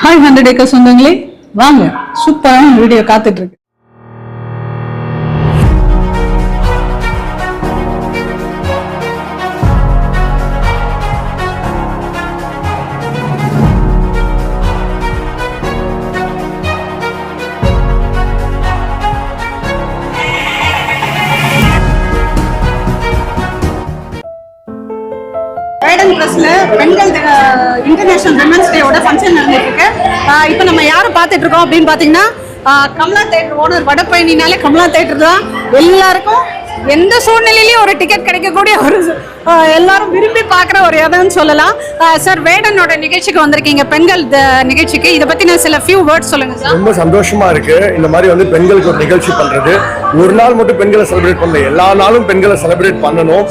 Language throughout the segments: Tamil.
ஹாய் 100 ஏக்கர் சொந்தங்களே, வாங்க சூப்பரான வீடியோ காத்துட்டு இருக்கு. பெண்கள் இன்டர்நேஷனல் விமன்ஸ் டேவோட ஃபங்க்ஷன் நடந்துட்டு இருக்கு. இப்போ நம்ம யாரை பார்த்துட்டு இருக்கோம் அப்படின்னு பார்த்தீங்கன்னா, கமலா தேட்டர் ஓனர். வடபழனினாலே கமலா தேட்டர் தான். எல்லாருக்கும் எந்த சூழ்நிலையிலையும் ஒரு டிக்கெட் கிடைக்கக்கூடிய ஒரு எல்லாரும் விரும்பி பார்க்குற ஒரு இடம்னு சொல்லலாம். சார், வேடனோட நிகழ்ச்சிக்கு வந்திருக்கீங்க, பெண்கள் நிகழ்ச்சிக்கு. இதை பற்றி நான் சில ஃபியூ வேர்ட்ஸ் சொல்லுங்க சார். ரொம்ப சந்தோஷமா இருக்கு இந்த மாதிரி பெண்களுக்கு ஒரு நிகழ்ச்சி பண்றது. ஒரு நாள் மட்டும் பெண்களை செலிப்ரேட் பண்ணல, எல்லா நாளும் பெண்களை செலிப்ரேட் பண்ணணும்.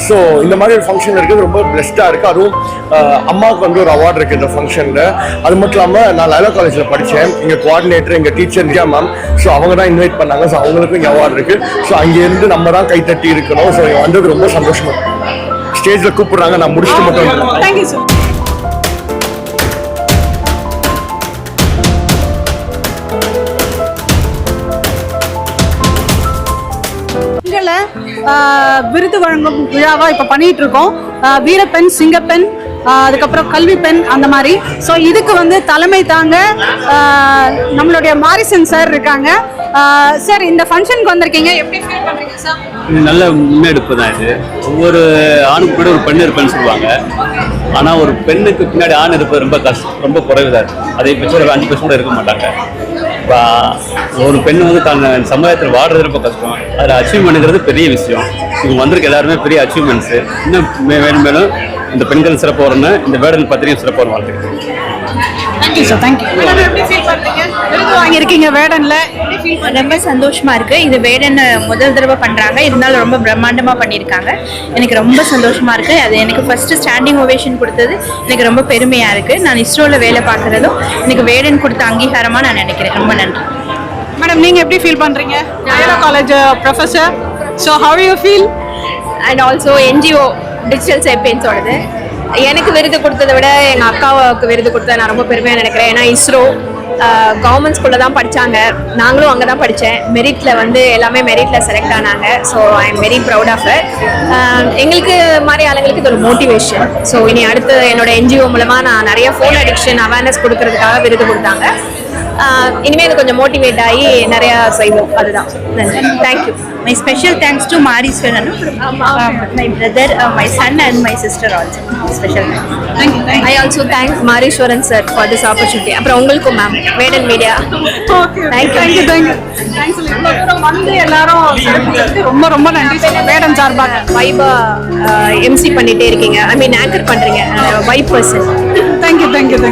ஸோ இந்த மாதிரி ஒரு ஃபங்க்ஷன் இருக்குது, ரொம்ப பெஸ்ட்டாக இருக்குது. அதுவும் அம்மாவுக்கு ஒரு அவார்டு இருக்குது இந்த ஃபங்க்ஷனில். அது மட்டும் இல்லாமல் நான் லைலா காலேஜில் படித்தேன். எங்கள் கோஆர்டினேட்டர், எங்கள் டீச்சர் நித்யா மேம், ஸோ அவங்க தான் இன்வைட் பண்ணாங்க. ஸோ அவங்களுக்கும் இங்கே அவார்டு இருக்குது. ஸோ அங்கேருந்து நம்ம தான் கைத்தட்டி இருக்கணும். ஸோ வந்தது ரொம்ப சந்தோஷமா. ஸ்டேஜில் கூப்பிடுறாங்க, நான் முடிச்சுட்டு மட்டும். Thank you sir. விருது வழங்கும் விழாவா இப்ப பண்ணிட்டு இருக்கோம். வீரப்பெண், சிங்கப்பெண், அதுக்கப்புறம் கல்வி பெண், அந்த மாதிரி. ஸோ இதுக்கு தலைமை தாங்க நம்மளுடைய மாரிசன் சார் இருக்காங்க. சார், இந்த ஃபங்க்ஷனுக்கு வந்திருக்கீங்க, எப்படி ஃபீல் பண்றீங்க சார்? நல்ல முன்னெடுப்பு தான் இது. ஒவ்வொரு ஆணுக்கு கூட ஒரு பெண் இருப்பேன்னு சொல்லுவாங்க. ஆனால் ஒரு பெண்ணுக்கு பின்னாடி ஆண் இருப்பது ரொம்ப கஷ்டம், ரொம்ப குறைவுதான். அதை பற்றி ஒரு 5% கூட இருக்க மாட்டாங்க. இப்போ ஒரு பெண் தன் சமுதாயத்தில் வாடுறது ரொம்ப கஷ்டம். அதில் அச்சீவ் பண்ணுறது பெரிய விஷயம். இவங்க வந்திருக்க எல்லாருமே பெரிய அச்சீவ்மெண்ட்ஸு. இன்னும் மேலும் மேலும் இந்த பெண்கள் சிறப்பு வரணும், இந்த வேடல் பத்திரிகை சிறப்பு வரும். வாழ்த்துக்கிறேன். Thank you sir. தேங்க்யூ. வாங்கியிருக்கீங்க வேடன்ல, ரொம்ப சந்தோஷமா இருக்கு. இது வேடன் முதல் தடவை பண்றாங்க, இருந்தாலும் ரொம்ப பிரம்மாண்டமா பண்ணியிருக்காங்க. எனக்கு ரொம்ப சந்தோஷமா இருக்கு. அது எனக்கு ஃபர்ஸ்ட் ஸ்டாண்டிங் ஓவேஷன் கொடுத்தது எனக்கு ரொம்ப பெருமையா இருக்கு. நான் இஸ்ரோல வேலை பார்க்கறதும் எனக்கு வேடன் கொடுத்த அங்கீகாரமா நான் நினைக்கிறேன். ரொம்ப நன்றி மேடம். நீங்க எப்படி ஃபீல் பண்றீங்க? Laila college professor, so how you feel? And also NGO digital சேம்பியன்ஸோடது எனக்கு விருது கொடுத்ததை விட எங்கள் அக்காவுக்கு விருது கொடுத்ததை நான் ரொம்ப பெருமையாக நினைக்கிறேன். ஏன்னா இஸ்ரோ கவர்மெண்ட் ஸ்கூலில் தான் படித்தாங்க, நாங்களும் அங்கே தான் படித்தேன். மெரிட்டில் எல்லாமே மெரிட்டில் செலக்ட் ஆனாங்க. So I am very proud of it. எங்களுக்கு மாதிரி ஆளுங்களுக்கு இது ஒரு மோட்டிவேஷன். ஸோ இனி அடுத்து என்னோட என்ஜிஓ மூலமாக நான் நிறைய ஃபோன் அடிக்ஷன் அவேர்னஸ் கொடுக்கறதுக்காக விருது கொடுத்தாங்க. இனிமேல் இது கொஞ்சம் மோட்டிவேட் ஆகி நிறையா செய்வோம். அதுதான். Thank you. My special thanks to Mariswaran, my brother, my son and my sister also. Special thank you. I also thank Mariswaran sir for this opportunity. அப்புறம் உங்களுக்கும் ma'am, Vedan media. Thank you. Thanks. வந்து எல்லாரும் ரொம்ப ரொம்ப நன்றி வேடன் சார்பாக. வைபா எம்சி பண்ணிட்டே இருக்கீங்க, ஐ மீன் ஆங்கர் பண்றீங்க. Vibe person. தேங்க்யூ.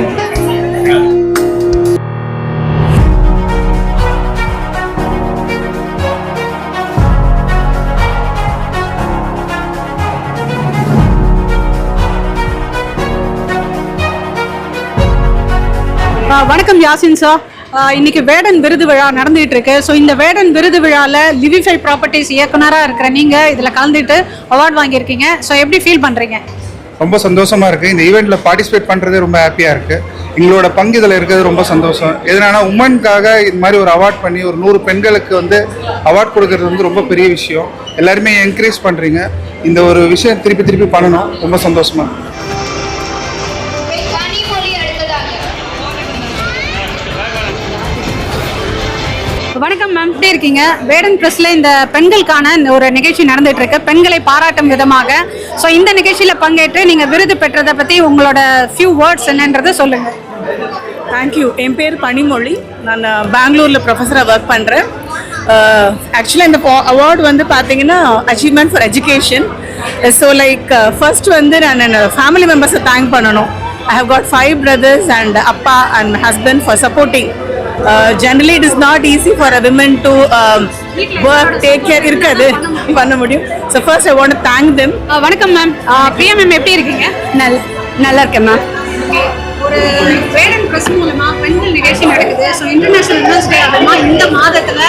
வணக்கம் யாசின் சார். இன்னைக்கு வேடன் விருது விழா நடந்துட்டு இருக்கு. ஸோ இந்த வேடன் விருது விழாவில் லிவிஃபை ப்ராப்பர்ட்டிஸ் இயக்குனராக இருக்கிற நீங்கள் இதில் கலந்துட்டு அவார்டு வாங்கியிருக்கீங்க. ஸோ எப்படி ஃபீல் பண்ணுறீங்க? ரொம்ப சந்தோஷமா இருக்கு. இந்த ஈவெண்ட்ல பார்ட்டிசிபேட் பண்றதே ரொம்ப ஹாப்பியா இருக்கு. எங்களோட பங்கு இதில் இருக்கிறது ரொம்ப சந்தோஷம். எதனால உமனுக்காக இது மாதிரி ஒரு அவார்ட் பண்ணி ஒரு 100 பெண்களுக்கு அவார்ட் கொடுக்கறது ரொம்ப பெரிய விஷயம். எல்லாருமே என்கரேஜ் பண்றீங்க. இந்த ஒரு விஷயம் திருப்பி பண்ணணும். ரொம்ப சந்தோஷமா. வணக்கம் மேம், எப்படி இருக்கீங்க? வேடன் பிரஸ்ல இந்த பெண்களுக்கான ஒரு நிகழ்ச்சி நடந்துட்டு இருக்கு, பெண்களை பாராட்டும் விதமாக. ஸோ இந்த நிகழ்ச்சியில் பங்கேற்று நீங்க விருது பெற்றதை பத்தி உங்களோட ஃபியூ வேர்ட்ஸ் என்னன்றதை சொல்லுங்க. தேங்க்யூ. என் பேர் பனிமொழி. நான் பெங்களூரில் ப்ரொஃபஸராக ஒர்க் பண்ணுறேன். ஆக்சுவலாக இந்த அவார்டு பார்த்தீங்கன்னா achievement for education. So first நான் என்னோட ஃபேமிலி மெம்பர்ஸை தேங்க் பண்ணணும். I have got 5 brothers and appa and my husband for supporting. Generally it is not easy for a woman to work, take care irukadu panna mudiyum. So first I want to thank them. வணக்கம் மேம். பிரியா மேம், எப்படி இருக்கீங்க? நல்லா இருக்கேன் மேம். ஒரு வேடன் பிரஸ் மூலமா பெண்கள் நிகழ்ச்சி நடக்குது. ஸோ இன்டர்நேஷனல் விமன்ஸ் டே அதுமா இந்த மாதத்துல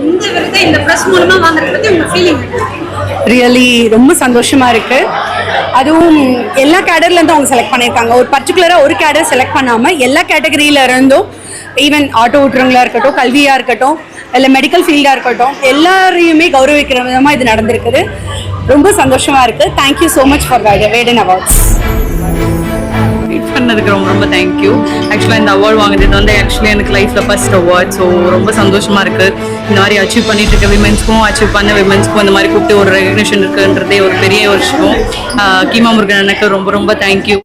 இந்த விருதை இந்த பிரஸ் மூலமா வாங்குறத பத்தி உங்க ஃபீலிங்? ரியலி ரொம்ப சந்தோஷமா இருக்கு. அதுவும் எல்லா கேடர்ல இருந்தும் அவங்க செலக்ட் பண்ணியிருக்காங்க. ஒரு பர்டிகுலரா ஒரு கேடர் செலக்ட் பண்ணாம எல்லா கேட்டகரியில இருந்தும், ஈவன் ஆட்டோ ஓட்டுறவங்களா இருக்கட்டும், கல்வியா இருக்கட்டும், இல்லை மெடிக்கல் ஃபீல்டா இருக்கட்டும், எல்லாரையுமே கௌரவிக்கிற விதமா இது நடந்திருக்குது. ரொம்ப சந்தோஷமா இருக்கு. Thank you so much for Vedan awards. Meet பண்ணதுக்கு ரொம்ப ரொம்ப தேங்க்யூ. ஆக்சுவலாக இந்த அவார்டு வாங்குறது வந்து ஆக்சுவலி எனக்கு லைஃப்பில் ஃபர்ஸ்ட் அவார்ட். ஸோ ரொம்ப சந்தோஷமாக இருக்குது. இந்த மாதிரி அச்சீவ் பண்ணிட்டு இருக்க விமென்ஸ்க்கும் அச்சீவ் பண்ண விமென்ஸ்க்கும் இந்த மாதிரி கூப்பிட்டு ஒரு ரெகக்னிஷன் இருக்குன்றதே ஒரு பெரிய விஷயம். கீமா முருகன் எனக்கு ரொம்ப ரொம்ப தேங்க்யூ.